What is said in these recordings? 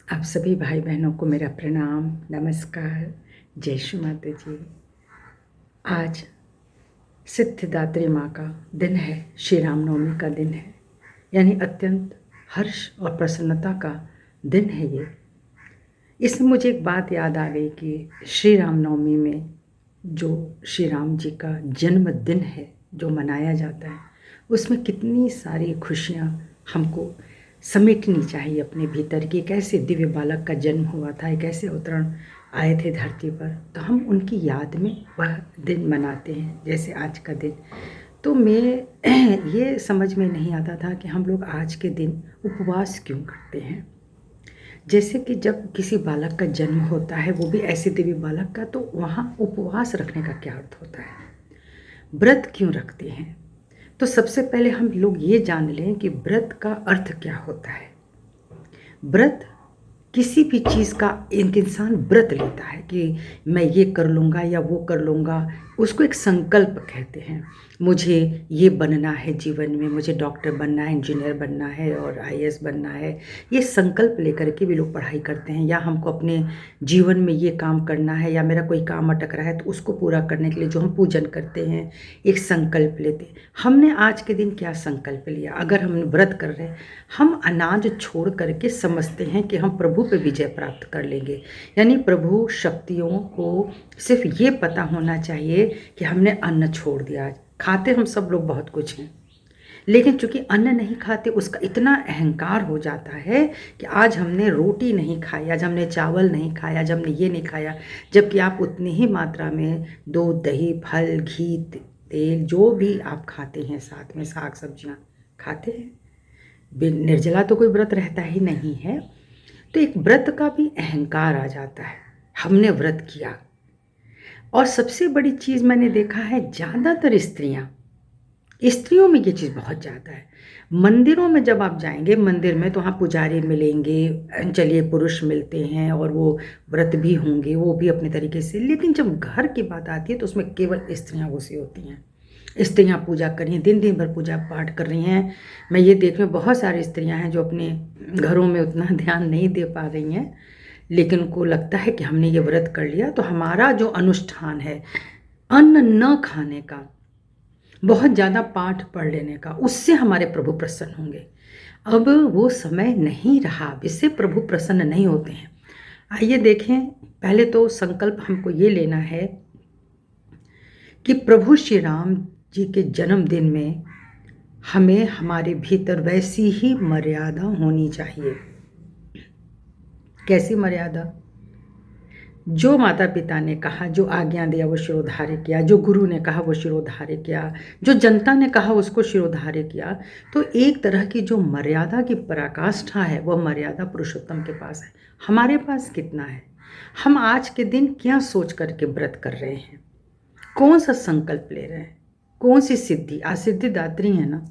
आप सभी भाई बहनों को मेरा प्रणाम, नमस्कार, जय श्री माता जी। आज सिद्धिदात्री माँ का दिन है, श्री रामनवमी का दिन है, यानी अत्यंत हर्ष और प्रसन्नता का दिन है ये। इसमें मुझे एक बात याद आ गई कि श्री रामनवमी में जो श्री राम जी का जन्मदिन है, जो मनाया जाता है, उसमें कितनी सारी खुशियाँ हमको समेटनी चाहिए अपने भीतर की। कैसे दिव्य बालक का जन्म हुआ था, कैसे अवतरण आए थे धरती पर, तो हम उनकी याद में वह दिन मनाते हैं, जैसे आज का दिन। तो मैं ये समझ में नहीं आता था कि हम लोग आज के दिन उपवास क्यों करते हैं। जैसे कि जब किसी बालक का जन्म होता है, वो भी ऐसे दिव्य बालक का, तो वहाँ उपवास रखने का क्या अर्थ होता है, व्रत क्यों रखते हैं। तो सबसे पहले हम लोग ये जान लें कि व्रत का अर्थ क्या होता है। व्रत किसी भी चीज़ का एक इंसान व्रत लेता है कि मैं ये कर लूँगा या वो कर लूँगा, उसको एक संकल्प कहते हैं। मुझे ये बनना है जीवन में, मुझे डॉक्टर बनना है, इंजीनियर बनना है और आईएएस बनना है। ये संकल्प लेकर के भी लोग पढ़ाई करते हैं, या हमको अपने जीवन में ये काम करना है, या मेरा कोई काम अटक रहा है तो उसको पूरा करने के लिए जो हम पूजन करते हैं, एक संकल्प लेते हैं। हमने आज के दिन क्या संकल्प लिया? अगर हम व्रत कर रहे हैं, हम अनाज छोड़ करके समझते हैं कि हम प्रभु पे विजय प्राप्त कर लेंगे। यानी प्रभु शक्तियों को सिर्फ ये पता होना चाहिए कि हमने अन्न छोड़ दिया। खाते हम सब लोग बहुत कुछ हैं, लेकिन चूंकि अन्न नहीं खाते, उसका इतना अहंकार हो जाता है कि आज हमने रोटी नहीं खाई, आज हमने चावल नहीं खाया, आज हमने ये नहीं खाया। जबकि आप उतनी ही मात्रा में दूध, दही, फल, घी, तेल, जो भी आप खाते हैं, साथ में साग सब्जियां खाते हैं। निर्जला तो कोई व्रत रहता ही नहीं है। तो एक व्रत का भी अहंकार आ जाता है, हमने व्रत किया। और सबसे बड़ी चीज़ मैंने देखा है, ज़्यादातर स्त्रियों में ये चीज़ बहुत ज़्यादा है। मंदिरों में जब आप जाएंगे, मंदिर में तो वहाँ पुजारी मिलेंगे, चलिए पुरुष मिलते हैं और वो व्रत भी होंगे, वो भी अपने तरीके से। लेकिन जब घर की बात आती है तो उसमें केवल स्त्रियाँ घुसी होती हैं। स्त्रियाँ पूजा कर रही हैं, दिन दिन भर पूजा पाठ कर रही हैं। मैं ये देख रही हूँ बहुत सारी स्त्रियाँ हैं जो अपने घरों में उतना ध्यान नहीं दे पा रही हैं, लेकिन उनको लगता है कि हमने ये व्रत कर लिया तो हमारा जो अनुष्ठान है अन्न न खाने का, बहुत ज़्यादा पाठ पढ़ लेने का, उससे हमारे प्रभु प्रसन्न होंगे। अब वो समय नहीं रहा, इससे प्रभु प्रसन्न नहीं होते हैं। आइए देखें, पहले तो संकल्प हमको ये लेना है कि प्रभु श्री राम जी के जन्मदिन में हमें हमारे भीतर वैसी ही मर्यादा होनी चाहिए। कैसी मर्यादा? जो माता पिता ने कहा, जो आज्ञा दिया वो शिरोधार्य किया, जो गुरु ने कहा वो शिरोधार्य किया, जो जनता ने कहा उसको शिरोधार्य किया। तो एक तरह की जो मर्यादा की पराकाष्ठा है, वह मर्यादा पुरुषोत्तम के पास है। हमारे पास कितना है? हम आज के दिन क्या सोच करके व्रत कर रहे हैं, कौन सा संकल्प ले रहे हैं, कौन सी सिद्धि? आज सिद्धिदात्री है ना,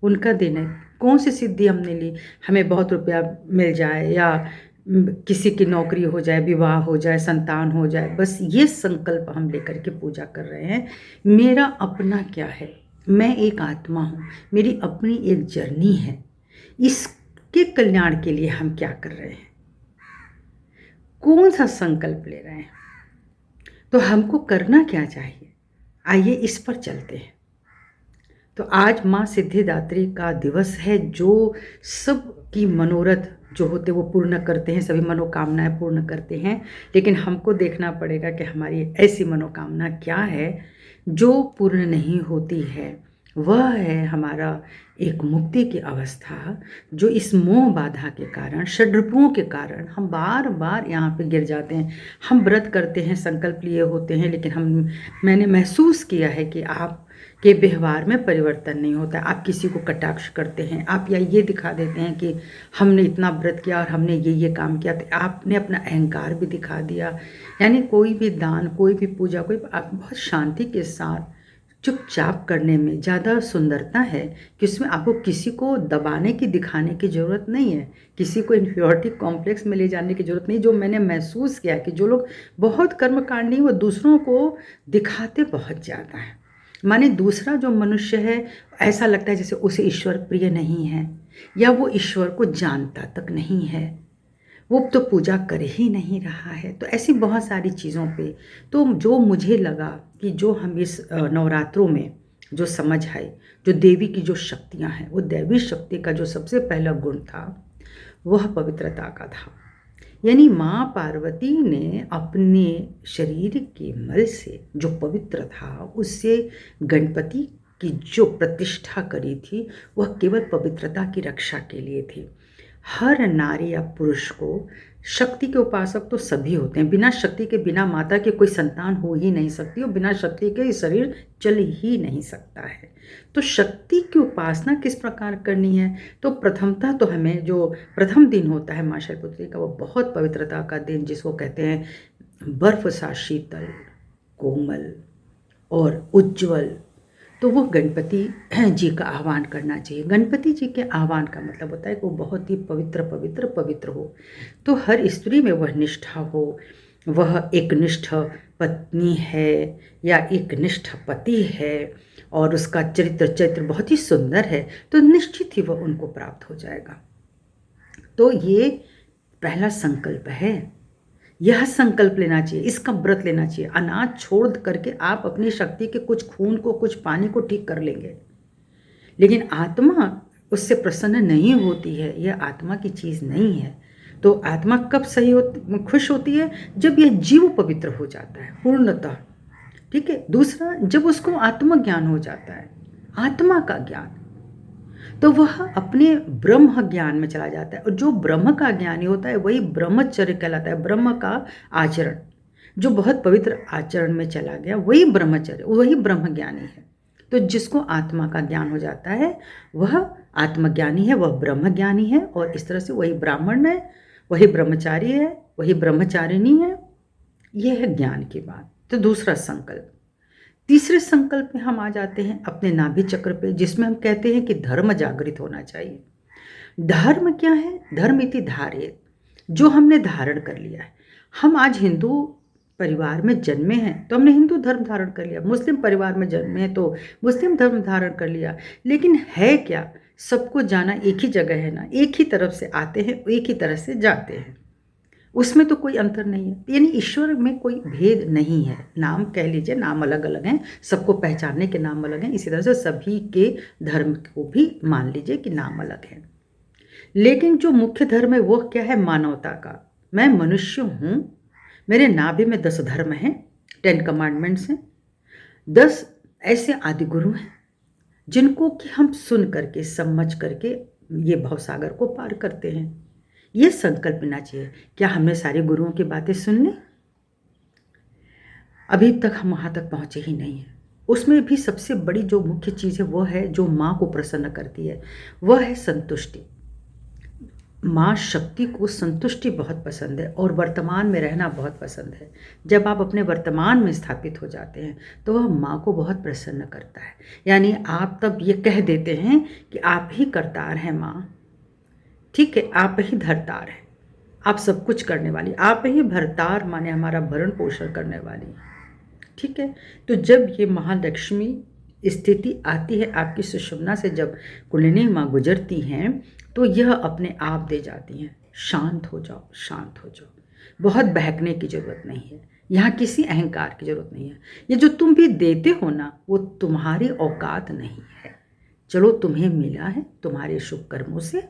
उनका दिन है। कौन सी सिद्धि हमने ली? हमें बहुत रुपया मिल जाए, या किसी की नौकरी हो जाए, विवाह हो जाए, संतान हो जाए, बस ये संकल्प हम लेकर के पूजा कर रहे हैं। मेरा अपना क्या है? मैं एक आत्मा हूँ, मेरी अपनी एक जर्नी है, इसके कल्याण के लिए हम क्या कर रहे हैं, कौन सा संकल्प ले रहे हैं? तो हमको करना क्या चाहिए, आइए इस पर चलते हैं। तो आज माँ सिद्धिदात्री का दिवस है, जो सब की मनोरथ जो होते वो पूर्ण करते हैं, सभी मनोकामनाएं पूर्ण करते हैं। लेकिन हमको देखना पड़ेगा कि हमारी ऐसी मनोकामना क्या है जो पूर्ण नहीं होती है। वह है हमारा एक मुक्ति की अवस्था, जो इस मोह बाधा के कारण, षड्रिपुओं के कारण हम बार बार यहाँ पे गिर जाते हैं। हम व्रत करते हैं, संकल्प लिए होते हैं, लेकिन मैंने महसूस किया है कि आप के व्यवहार में परिवर्तन नहीं होता। आप किसी को कटाक्ष करते हैं, आप या ये दिखा देते हैं कि हमने इतना व्रत किया और हमने ये काम किया, तो आपने अपना अहंकार भी दिखा दिया। यानी कोई भी दान, कोई भी पूजा, कोई आप बहुत शांति के साथ चुपचाप करने में ज़्यादा सुंदरता है, कि उसमें आपको किसी को दबाने की, दिखाने की ज़रूरत नहीं है, किसी को इन्फीरियरिटी कॉम्प्लेक्स में ले जाने की ज़रूरत नहीं। जो मैंने महसूस किया कि जो लोग बहुत कर्मकांडी, वो दूसरों को दिखाते बहुत ज़्यादा है। माने दूसरा जो मनुष्य है, ऐसा लगता है जैसे उसे ईश्वर प्रिय नहीं है, या वो ईश्वर को जानता तक नहीं है। वो तो पूजा कर ही नहीं रहा है। तो ऐसी बहुत सारी चीज़ों पे तो जो मुझे लगा कि जो हम इस नवरात्रों में जो समझ आए, जो देवी की जो शक्तियाँ हैं, वो दैवी शक्ति का जो सबसे पहला गुण था वह पवित्रता का था। यानी माँ पार्वती ने अपने शरीर के मल से जो पवित्र था उससे गणपति की जो प्रतिष्ठा करी थी वह केवल पवित्रता की रक्षा के लिए थी। हर नारी या पुरुष को, शक्ति के उपासक तो सभी होते हैं, बिना शक्ति के, बिना माता के कोई संतान हो ही नहीं सकती और बिना शक्ति के शरीर चल ही नहीं सकता है। तो शक्ति की उपासना किस प्रकार करनी है? तो प्रथमतः तो हमें जो प्रथम दिन होता है माँ शैलपुत्री का, वो बहुत पवित्रता का दिन, जिसको कहते हैं बर्फ सा शीतल, कोमल और उज्ज्वल। तो वो गणपति जी का आह्वान करना चाहिए। गणपति जी के आह्वान का मतलब होता है कि वो बहुत ही पवित्र पवित्र पवित्र हो। तो हर स्त्री में वह निष्ठा हो, वह एक निष्ठ पत्नी है या एक निष्ठ पति है और उसका चरित्र बहुत ही सुंदर है, तो निश्चित ही वह उनको प्राप्त हो जाएगा। तो ये पहला संकल्प है, यह संकल्प लेना चाहिए, इसका व्रत लेना चाहिए। अनाज छोड़ करके आप अपनी शक्ति के कुछ खून को, कुछ पानी को ठीक कर लेंगे, लेकिन आत्मा उससे प्रसन्न नहीं होती है। यह आत्मा की चीज़ नहीं है। तो आत्मा कब सही खुश होती है? जब यह जीव पवित्र हो जाता है पूर्णतः। ठीक है। दूसरा, जब उसको आत्मज्ञान हो जाता है, आत्मा का ज्ञान, तो वह अपने ब्रह्म ज्ञान में चला जाता है। और जो ब्रह्म का ज्ञानी होता है वही ब्रह्मचर्य कहलाता है। ब्रह्म का आचरण, जो बहुत पवित्र आचरण में चला गया, वही ब्रह्मचर्य, वही ब्रह्म ज्ञानी है। तो जिसको आत्मा का ज्ञान हो जाता है वह आत्मज्ञानी है, वह ब्रह्म ज्ञानी है। और इस तरह से वही ब्राह्मण है, वही ब्रह्मचारी है, वही ब्रह्मचारिणी है। यह है ज्ञान की बात। तो दूसरा संकल्प। तीसरे संकल्प में हम आ जाते हैं अपने नाभि चक्र पे, जिसमें हम कहते हैं कि धर्म जागृत होना चाहिए। धर्म क्या है? धर्म इति धारेत, जो हमने धारण कर लिया है। हम आज हिंदू परिवार में जन्मे हैं तो हमने हिंदू धर्म धारण कर लिया, मुस्लिम परिवार में जन्मे हैं तो मुस्लिम धर्म धारण कर लिया। लेकिन है क्या? सबको जाना एक ही जगह है ना, एक ही तरफ से आते हैं, एक ही तरह से जाते हैं, उसमें तो कोई अंतर नहीं है। यानी ईश्वर में कोई भेद नहीं है। नाम कह लीजिए, नाम अलग अलग हैं, सबको पहचानने के नाम अलग हैं, इसी तरह से सभी के धर्म को भी मान लीजिए कि नाम अलग है। लेकिन जो मुख्य धर्म है वो क्या है? मानवता का। मैं मनुष्य हूँ, मेरे नाभि में 10 धर्म हैं, 10 कमांडमेंट्स हैं, 10 ऐसे आदि गुरु हैं जिनको कि हम सुन करके, समझ करके ये भवसागर को पार करते हैं। ये संकल्प लेना चाहिए। क्या हमने सारे गुरुओं की बातें सुन ली? अभी तक हम वहाँ तक पहुँचे ही नहीं हैं। उसमें भी सबसे बड़ी जो मुख्य चीज़ है वो है, जो माँ को प्रसन्न करती है, वह है संतुष्टि। माँ शक्ति को संतुष्टि बहुत पसंद है और वर्तमान में रहना बहुत पसंद है। जब आप अपने वर्तमान में स्थापित हो जाते हैं तो वह माँ को बहुत प्रसन्न करता है। यानी आप तब ये कह देते हैं कि आप ही करतार हैं माँ, ठीक है, आप ही धरतार हैं, आप सब कुछ करने वाली, आप ही भरतार माने हमारा भरण पोषण करने वाली, ठीक है। तो जब ये महालक्ष्मी स्थिति आती है आपकी सुषुम्ना से, जब कुंडलिनी माँ गुजरती हैं तो यह अपने आप दे जाती हैं, शांत हो जाओ, शांत हो जाओ, बहुत बहकने की ज़रूरत नहीं है, यहाँ किसी अहंकार की ज़रूरत नहीं है। ये जो तुम भी देते हो ना, वो तुम्हारी औकात नहीं है। चलो, तुम्हें मिला है तुम्हारे शुभ कर्मों से,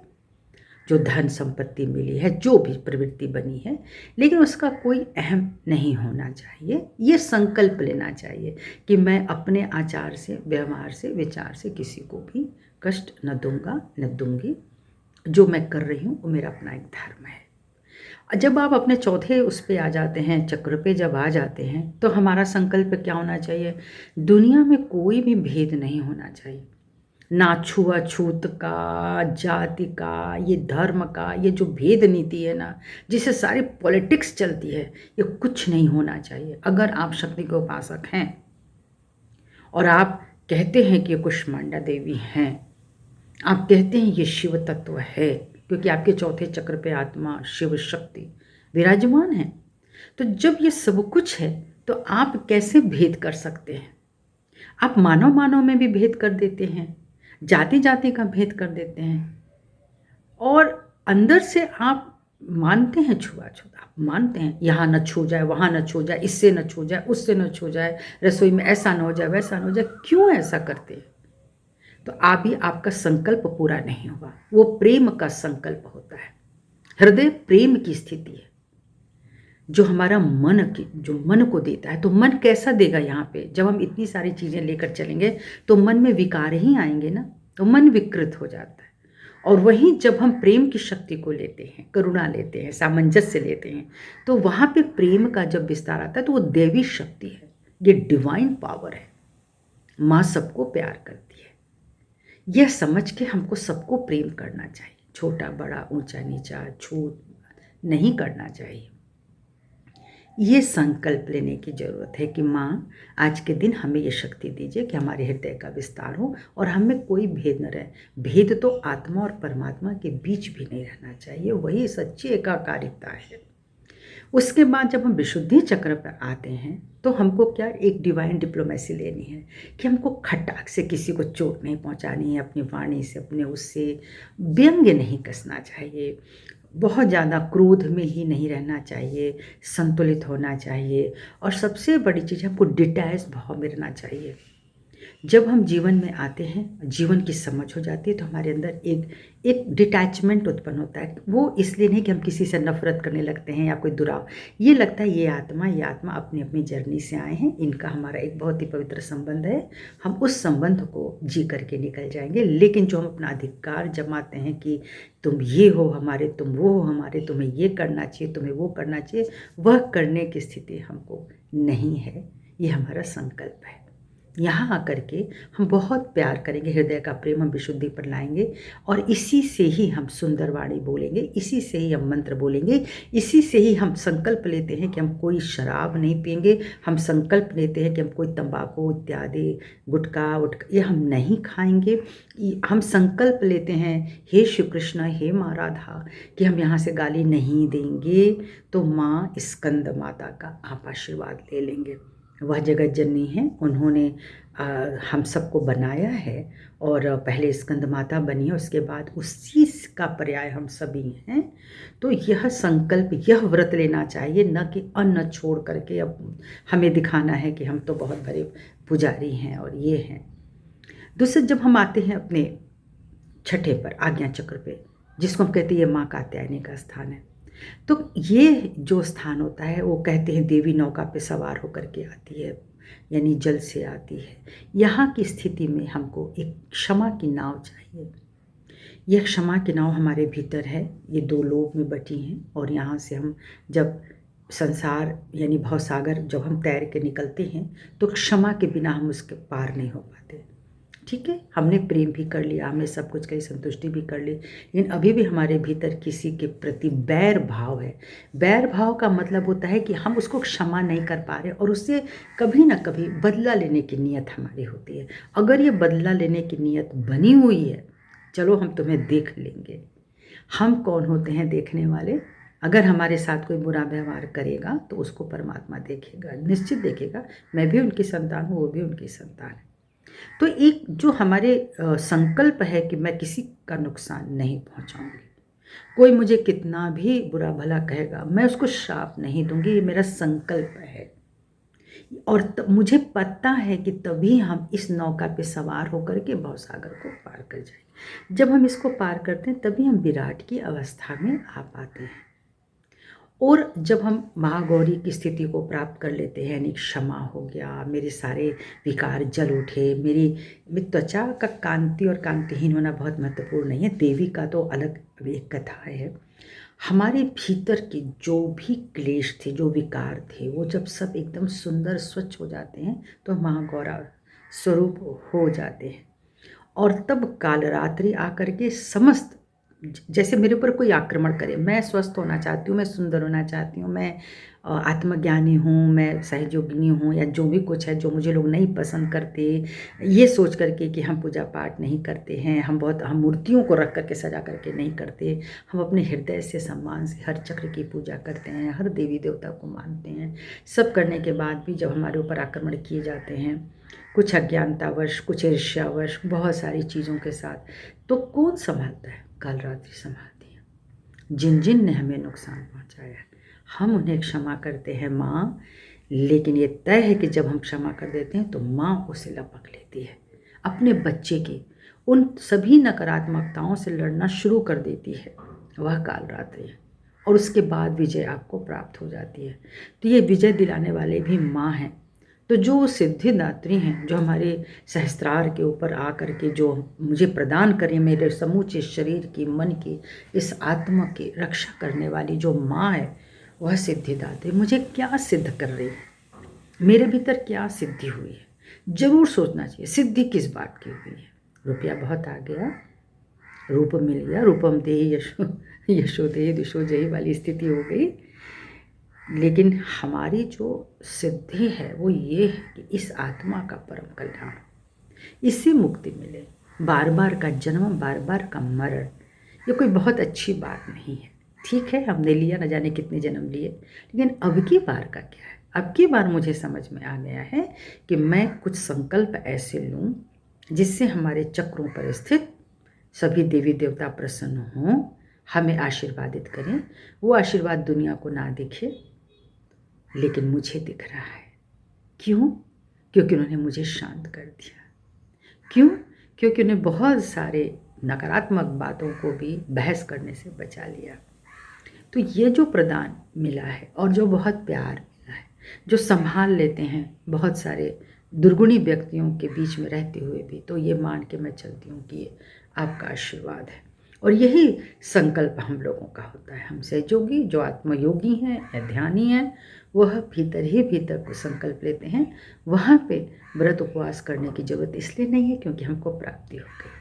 जो धन संपत्ति मिली है, जो भी प्रवृत्ति बनी है, लेकिन उसका कोई अहम नहीं होना चाहिए। ये संकल्प लेना चाहिए कि मैं अपने आचार से, व्यवहार से, विचार से किसी को भी कष्ट न दूंगा, न दूंगी। जो मैं कर रही हूँ वो मेरा अपना एक धर्म है। जब आप अपने चौथे उस पे आ जाते हैं, चक्र पे जब आ जाते हैं, तो हमारा संकल्प क्या होना चाहिए? दुनिया में कोई भी भेद नहीं होना चाहिए, ना छुआछूत का, जाति का, ये धर्म का, ये जो भेद नीति है ना, जिससे सारी पॉलिटिक्स चलती है, ये कुछ नहीं होना चाहिए। अगर आप शक्ति के उपासक हैं और आप कहते हैं कि ये कुष्मांडा देवी हैं, आप कहते हैं ये शिव तत्व है, क्योंकि आपके चौथे चक्र पे आत्मा शिव शक्ति विराजमान है, तो जब ये सब कुछ है तो आप कैसे भेद कर सकते हैं? आप मानव मानव में भी भेद कर देते हैं, जाति जाति का भेद कर देते हैं, और अंदर से आप मानते हैं छुआछूत, आप मानते हैं यहाँ न छू जाए, वहाँ न छू जाए, इससे न छू जाए, उससे न छू जाए, रसोई में ऐसा न हो जाए, वैसा न हो जाए, क्यों ऐसा करते हैं? तो अभी आपका संकल्प पूरा नहीं हुआ। वो प्रेम का संकल्प होता है, हृदय प्रेम की स्थिति है, जो हमारा मन की, जो मन को देता है। तो मन कैसा देगा यहाँ पे? जब हम इतनी सारी चीज़ें लेकर चलेंगे तो मन में विकार ही आएंगे ना, तो मन विकृत हो जाता है। और वहीं जब हम प्रेम की शक्ति को लेते हैं, करुणा लेते हैं, सामंजस्य लेते हैं, तो वहाँ पे प्रेम का जब विस्तार आता है तो वो दैवी शक्ति है, ये डिवाइन पावर है। माँ सबको प्यार करती है, यह समझ के हमको सबको प्रेम करना चाहिए, छोटा बड़ा ऊंचा नीचा छूत नहीं करना चाहिए। ये संकल्प लेने की ज़रूरत है कि माँ आज के दिन हमें ये शक्ति दीजिए कि हमारे हृदय का विस्तार हो और हमें कोई भेद न रहे। भेद तो आत्मा और परमात्मा के बीच भी नहीं रहना चाहिए, वही सच्ची एकाकारिता है। उसके बाद जब हम विशुद्धि चक्र पर आते हैं तो हमको क्या, एक डिवाइन डिप्लोमेसी लेनी है कि हमको खटाक से किसी को चोट नहीं पहुंचानी है, अपनी वाणी से, अपने उससे व्यंग्य नहीं कसना चाहिए, बहुत ज़्यादा क्रोध में ही नहीं रहना चाहिए, संतुलित होना चाहिए। और सबसे बड़ी चीज़, हमको डिटैच भाव में रहना चाहिए। जब हम जीवन में आते हैं, जीवन की समझ हो जाती है, तो हमारे अंदर एक डिटैचमेंट उत्पन्न होता है। वो इसलिए नहीं कि हम किसी से नफरत करने लगते हैं या कोई दुराव, ये लगता है ये आत्मा अपनी अपनी जर्नी से आए हैं, इनका हमारा एक बहुत ही पवित्र संबंध है, हम उस संबंध को जी करके निकल जाएंगे। लेकिन जो हम अपना अधिकार जमाते हैं कि तुम ये हो हमारे, तुम वो हो हमारे, तुम्हें ये करना चाहिए, तुम्हें वो करना चाहिए, वह करने की स्थिति हमको नहीं है। ये हमारा संकल्प है। यहाँ आकर के हम बहुत प्यार करेंगे, हृदय का प्रेम हम विशुद्धि पर लाएंगे और इसी से ही हम सुंदर वाणी बोलेंगे, इसी से ही हम मंत्र बोलेंगे, इसी से ही हम संकल्प लेते हैं कि हम कोई शराब नहीं पिएंगे, हम संकल्प लेते हैं कि हम कोई तंबाकू इत्यादि गुटखा ये हम नहीं खाएंगे। हम संकल्प लेते हैं, हे श्री कृष्ण, हे माँ राधा, कि हम यहाँ से गाली नहीं देंगे। तो माँ स्कंद माता का आप आशीर्वाद ले लेंगे। वह जगत जननी है, उन्होंने हम सबको बनाया है और पहले स्कंद माता बनी है, उसके बाद उसी का पर्याय हम सभी हैं। तो यह संकल्प, यह व्रत लेना चाहिए, न कि अन्न छोड़ करके अब हमें दिखाना है कि हम तो बहुत बड़े पुजारी हैं और ये हैं। दूसरे, जब हम आते हैं अपने छठे पर, आज्ञा चक्र पे, जिसको हम कहते हैं ये माँ कात्यायनी का स्थान है, तो ये जो स्थान होता है, वो कहते हैं देवी नौका पे सवार होकर के आती है, यानी जल से आती है। यहाँ की स्थिति में हमको एक क्षमा की नाव चाहिए। यह क्षमा की नाव हमारे भीतर है, ये दो लोक में बटी हैं और यहाँ से हम जब संसार यानी भवसागर जब हम तैर के निकलते हैं तो क्षमा के बिना हम उसके पार नहीं हो पाते। ठीक है, हमने प्रेम भी कर लिया, हमने सब कुछ कहीं संतुष्टि भी कर ली, लेकिन अभी भी हमारे भीतर किसी के प्रति बैर भाव है। बैर भाव का मतलब होता है कि हम उसको क्षमा नहीं कर पा रहे और उससे कभी ना कभी बदला लेने की नीयत हमारी होती है। अगर ये बदला लेने की नीयत बनी हुई है, चलो हम तुम्हें देख लेंगे। हम कौन होते हैं देखने वाले? अगर हमारे साथ कोई बुरा व्यवहार करेगा तो उसको परमात्मा देखेगा, निश्चित देखेगा। मैं भी उनकी संतान हूँ, वो भी उनकी संतान है। तो एक जो हमारे संकल्प है कि मैं किसी का नुकसान नहीं पहुंचाऊंगी, कोई मुझे कितना भी बुरा भला कहेगा मैं उसको श्राप नहीं दूंगी, ये मेरा संकल्प है। और मुझे पता है कि तभी हम इस नौका पे सवार होकर के भवसागर को पार कर जाएंगे। जब हम इसको पार करते हैं तभी हम विराट की अवस्था में आ पाते हैं। और जब हम महागौरी की स्थिति को प्राप्त कर लेते हैं, यानी क्षमा हो गया, मेरे सारे विकार जल उठे, मेरी त्वचा का कांति और कांतिहीन होना बहुत महत्वपूर्ण नहीं है, देवी का तो अलग एक कथा है। हमारे भीतर के जो भी क्लेश थे, जो विकार थे, वो जब सब एकदम सुंदर स्वच्छ हो जाते हैं तो महागौरा स्वरूप हो जाते हैं। और तब कालरात्रि आकर के समस्त, जैसे मेरे ऊपर कोई आक्रमण करे, मैं स्वस्थ होना चाहती हूँ, मैं सुंदर होना चाहती हूँ, मैं आत्मज्ञानी हूँ, मैं सहयोगिनी हूँ, या जो भी कुछ है जो मुझे लोग नहीं पसंद करते, ये सोच करके कि हम पूजा पाठ नहीं करते हैं, हम मूर्तियों को रख करके सजा करके नहीं करते, हम अपने हृदय से सम्मान से हर चक्र की पूजा करते हैं, हर देवी देवता को मानते हैं। सब करने के बाद भी जब हमारे ऊपर आक्रमण किए जाते हैं, कुछ अज्ञानतावश, कुछ ईर्ष्यावश, बहुत सारी चीज़ों के साथ, तो कौन संभालता है? कालरात्रि संभालती है। जिन जिन ने हमें नुकसान पहुंचाया है, हम उन्हें क्षमा करते हैं माँ। लेकिन ये तय है कि जब हम क्षमा कर देते हैं तो माँ उसे लपक लेती है, अपने बच्चे की उन सभी नकारात्मकताओं से लड़ना शुरू कर देती है। वह काल रात्रि है और उसके बाद विजय आपको प्राप्त हो जाती है। तो ये विजय दिलाने वाले भी माँ हैं। तो जो सिद्धिदात्री हैं, जो हमारे सहस्त्रार के ऊपर आकर के जो मुझे प्रदान करें, मेरे समूचे शरीर की, मन की, इस आत्मा की रक्षा करने वाली जो माँ है, वह सिद्धिदात्री मुझे क्या सिद्ध कर रही है, मेरे भीतर क्या सिद्धि हुई है। जरूर सोचना चाहिए सिद्धि किस बात की हुई है। रुपया बहुत आ गया, रूप मिल गया, रूपम देहि यशो देहि दिशो जही वाली स्थिति हो गई। लेकिन हमारी जो सिद्धि है वो ये है कि इस आत्मा का परम कल्याण, इससे मुक्ति मिले। बार बार का जन्म, बार बार का मरण, ये कोई बहुत अच्छी बात नहीं है। ठीक है, हमने लिया न जाने कितने जन्म लिए, लेकिन अब की बार का क्या है। अब की बार मुझे समझ में आ गया है कि मैं कुछ संकल्प ऐसे लूँ जिससे हमारे चक्रों पर स्थित सभी देवी देवता प्रसन्न हों, हमें आशीर्वादित करें। वो आशीर्वाद दुनिया को ना दिखे, लेकिन मुझे दिख रहा है। क्यों? क्योंकि उन्होंने मुझे शांत कर दिया। क्यों? क्योंकि उन्हें बहुत सारे नकारात्मक बातों को भी बहस करने से बचा लिया। तो ये जो प्रदान मिला है और जो बहुत प्यार मिला है, जो संभाल लेते हैं बहुत सारे दुर्गुणी व्यक्तियों के बीच में रहते हुए भी, तो ये मान के मैं चलती हूँ कि ये आपका आशीर्वाद है। और यही संकल्प हम लोगों का होता है। हम सहयोगी जो आत्मयोगी हैं या ध्यानी हैं, वह भीतर ही भीतर को संकल्प लेते हैं। वहाँ पे व्रत उपवास करने की जरूरत इसलिए नहीं है क्योंकि हमको प्राप्ति हो गई।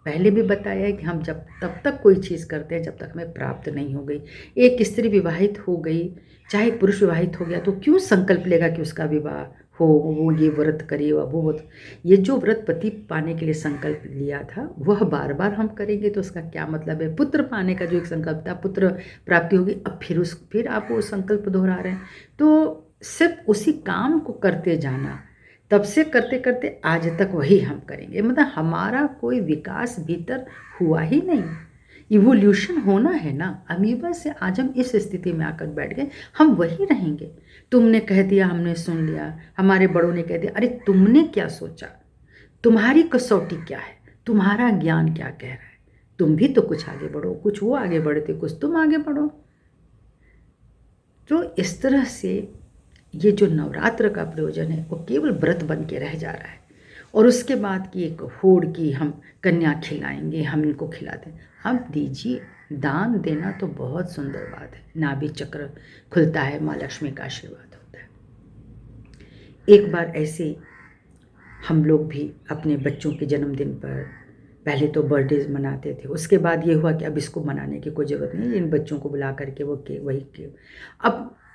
पहले भी बताया है कि हम जब तब तक कोई चीज़ करते हैं जब तक हमें प्राप्त नहीं हो गई। एक स्त्री विवाहित हो गई, चाहे पुरुष विवाहित हो गया, तो क्यों संकल्प लेगा कि उसका विवाह हो, वो ये व्रत करे, वो व्रत। ये जो व्रत पति पाने के लिए संकल्प लिया था वह बार बार हम करेंगे तो उसका क्या मतलब है। पुत्र पाने का जो एक संकल्प था, पुत्र प्राप्ति होगी, अब फिर आप वो संकल्प दोहरा रहे हैं। तो सिर्फ उसी काम को करते जाना, तब से करते करते आज तक वही हम करेंगे। मतलब हमारा कोई विकास भीतर हुआ ही नहीं। इवोल्यूशन होना है ना। अमीबा से आज हम इस स्थिति में आकर बैठ गए, हम वही रहेंगे। तुमने कह दिया, हमने सुन लिया, हमारे बड़ों ने कह दिया। अरे तुमने क्या सोचा? तुम्हारी कसौटी क्या है? तुम्हारा ज्ञान क्या कह रहा है? तुम भी तो कुछ आगे बढ़ो, कुछ वो आगे बढ़ते, कुछ तुम आगे बढ़ो। तो इस तरह से ये जो नवरात्र का प्रयोजन है वो केवल व्रत बन के रह जा रहा है। और उसके बाद की एक होड़ की हम कन्या खिलाएंगे, हम इनको खिलाते हैं। अब दीजिए, दान देना तो बहुत सुंदर बात है। नाभि चक्र खुलता है, माँ लक्ष्मी का आशीर्वाद होता है। एक बार ऐसे हम लोग भी अपने बच्चों के जन्मदिन पर पहले तो बर्थडे मनाते थे, उसके बाद ये हुआ कि अब इसको मनाने की कोई ज़रूरत नहीं, इन बच्चों को बुला करके वो के वही के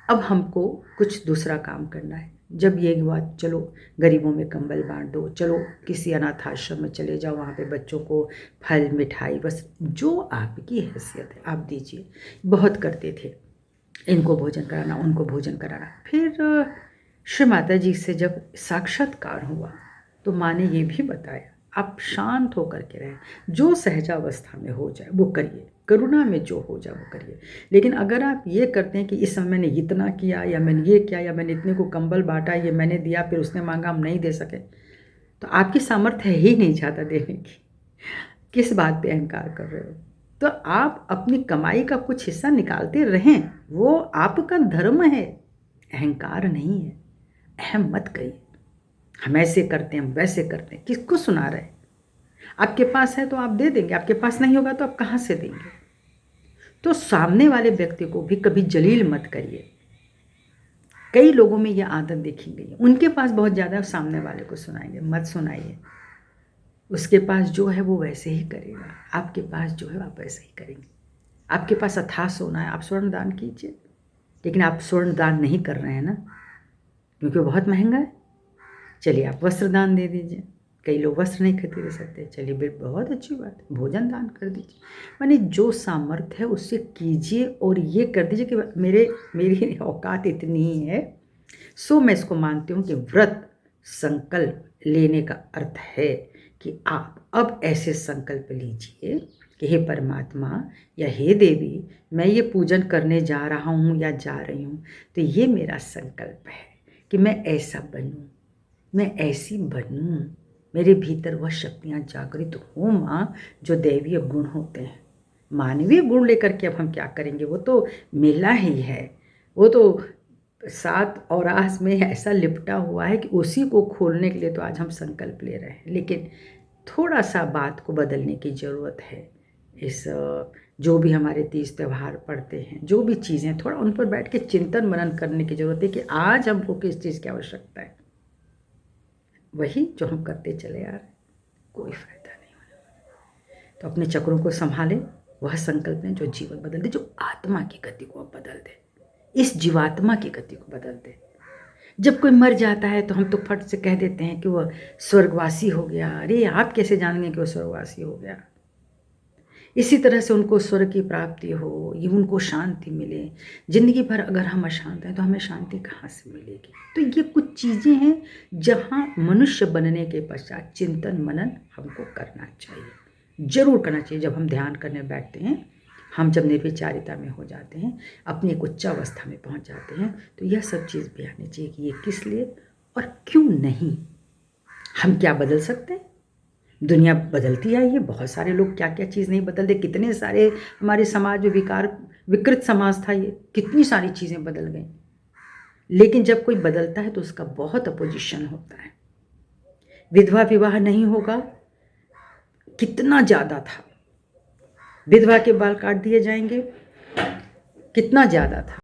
अब हमको कुछ दूसरा काम करना है। जब ये हुआ, चलो गरीबों में कंबल बांट दो, चलो किसी अनाथ आश्रम में चले जाओ, वहाँ पे बच्चों को फल मिठाई, बस जो आपकी हैसियत है आप दीजिए। बहुत करते थे, इनको भोजन कराना, उनको भोजन कराना। फिर श्री माता जी से जब साक्षात्कार हुआ तो माँ ने ये भी बताया, आप शांत होकर के रहें, जो सहजावस्था में हो जाए वो करिए, करुणा में जो हो जाए वो करिए। लेकिन अगर आप ये करते हैं कि इस समय मैंने इतना किया, या मैंने ये किया, या मैंने इतने को कंबल बांटा, ये मैंने दिया, फिर उसने मांगा हम नहीं दे सके, तो आपकी सामर्थ्य है ही नहीं ज़्यादा देने की। किस बात पे अहंकार कर रहे हो? तो आप अपनी कमाई का कुछ हिस्सा निकालते रहें, वो आपका धर्म है, अहंकार नहीं है। अहम मत करिए, हम ऐसे करते हैं, हम वैसे करते हैं। किसको सुना रहे? आपके पास है तो आप दे देंगे, आपके पास नहीं होगा तो आप कहाँ से देंगे? तो सामने वाले व्यक्ति को भी कभी जलील मत करिए। कई लोगों में यह आदत देखी गई है, उनके पास बहुत ज़्यादा, सामने वाले को सुनाएंगे, मत सुनाइए। उसके पास जो है वो वैसे ही करेगा, आपके पास जो है आप वैसे ही करेंगे। आपके पास अथाह सोना है, आप स्वर्ण दान कीजिए। लेकिन आप स्वर्ण दान नहीं कर रहे हैं ना, क्योंकि वो बहुत महंगा है। चलिए आप वस्त्र दान दे दीजिए, कई लोग वस्त्र नहीं खरीद सकते, चलिए फिर बहुत अच्छी बात है, भोजन दान कर दीजिए। माने जो सामर्थ्य है उससे कीजिए, और ये कर दीजिए कि मेरी औकात इतनी ही है। सो मैं इसको मानती हूँ कि व्रत संकल्प लेने का अर्थ है कि आप अब ऐसे संकल्प लीजिए कि हे परमात्मा या हे देवी, मैं ये पूजन करने जा रहा हूँ या जा रही हूँ, तो ये मेरा संकल्प है कि मैं ऐसा बनूँ, मैं ऐसी बनूँ, मेरे भीतर वह शक्तियाँ जागृत हों माँ जो दैवीय गुण होते हैं। मानवीय गुण लेकर के अब हम क्या करेंगे, वो तो मिला ही है, वो तो 7 औरास में ऐसा लिपटा हुआ है कि उसी को खोलने के लिए तो आज हम संकल्प ले रहे हैं। लेकिन थोड़ा सा बात को बदलने की ज़रूरत है। इस जो भी हमारे तीज त्यौहार पड़ते हैं, जो भी चीज़ें, थोड़ा उन पर बैठ के चिंतन मनन करने की ज़रूरत है कि आज हमको किस चीज़ की आवश्यकता है। वही जो हम करते चले आ रहे हैं, कोई फ़ायदा नहीं होने वाला। तो अपने चक्रों को संभालें, वह संकल्प लें जो जीवन बदल दे, जो आत्मा की गति को बदल दे, इस जीवात्मा की गति को बदल दे। जब कोई मर जाता है तो हम तो फट से कह देते हैं कि वह स्वर्गवासी हो गया। अरे आप कैसे जानेंगे कि वह स्वर्गवासी हो गया? इसी तरह से उनको स्वर्ग की प्राप्ति हो, ये उनको शांति मिले। ज़िंदगी भर अगर हम अशांत हैं तो हमें शांति कहाँ से मिलेगी? तो ये कुछ चीज़ें हैं जहाँ मनुष्य बनने के पश्चात चिंतन मनन हमको करना चाहिए, ज़रूर करना चाहिए। जब हम ध्यान करने बैठते हैं, हम जब निर्विचारिता में हो जाते हैं, अपनी एक उच्चावस्था में पहुँच जाते हैं, तो यह सब चीज़ भी आनी चाहिए कि ये किस लिए और क्यों नहीं। हम क्या बदल सकते हैं? दुनिया बदलती आई है, बहुत सारे लोग क्या क्या चीज़ नहीं बदलते। कितने सारे हमारे समाज में विकृत समाज था, ये कितनी सारी चीज़ें बदल गई। लेकिन जब कोई बदलता है तो उसका बहुत अपोजिशन होता है। विधवा विवाह नहीं होगा, कितना ज़्यादा था। विधवा के बाल काट दिए जाएंगे, कितना ज़्यादा था।